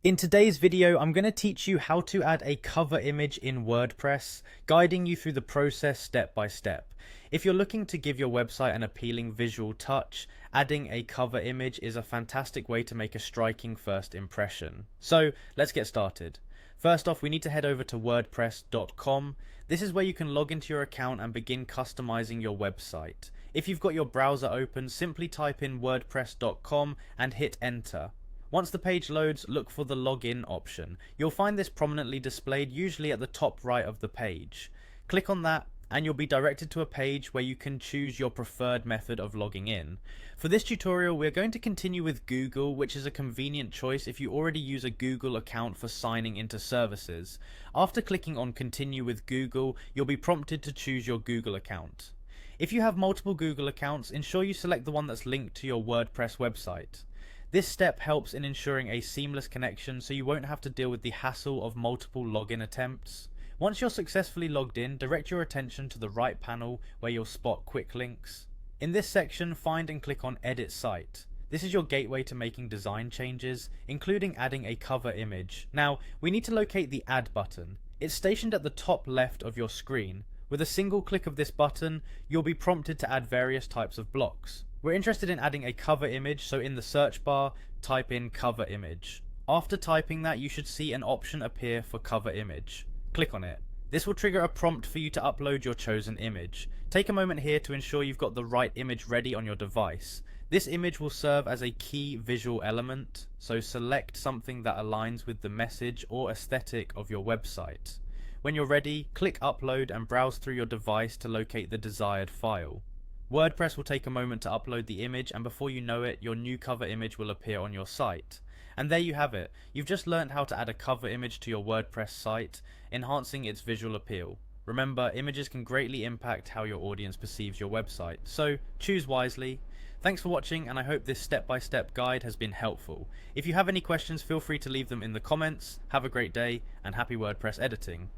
In today's video, I'm going to teach you how to add a cover image in WordPress, guiding you through the process step by step. If you're looking to give your website an appealing visual touch, adding a cover image is a fantastic way to make a striking first impression. So let's get started. First off, we need to head over to wordpress.com. This is where you can log into your account and begin customizing your website. If you've got your browser open, simply type in wordpress.com and hit enter. Once the page loads, look for the login option. You'll find this prominently displayed, usually at the top right of the page. Click on that and you'll be directed to a page where you can choose your preferred method of logging in. For this tutorial, we're going to continue with Google, which is a convenient choice if you already use a Google account for signing into services. After clicking on continue with Google, you'll be prompted to choose your Google account. If you have multiple Google accounts, ensure you select the one that's linked to your WordPress website. This step helps in ensuring a seamless connection so you won't have to deal with the hassle of multiple login attempts. Once you're successfully logged in, direct your attention to the right panel where you'll spot quick links. In this section, find and click on Edit Site. This is your gateway to making design changes, including adding a cover image. Now, we need to locate the Add button. It's stationed at the top left of your screen. With a single click of this button, you'll be prompted to add various types of blocks. We're interested in adding a cover image, so in the search bar, type in cover image. After typing that, you should see an option appear for cover image. Click on it. This will trigger a prompt for you to upload your chosen image. Take a moment here to ensure you've got the right image ready on your device. This image will serve as a key visual element, so select something that aligns with the message or aesthetic of your website. When you're ready, click upload and browse through your device to locate the desired file. WordPress will take a moment to upload the image, and before you know it, your new cover image will appear on your site. And there you have it. You've just learned how to add a cover image to your WordPress site, enhancing its visual appeal. Remember, images can greatly impact how your audience perceives your website, so choose wisely. Thanks for watching, and I hope this step-by-step guide has been helpful. If you have any questions, feel free to leave them in the comments. Have a great day, and happy WordPress editing.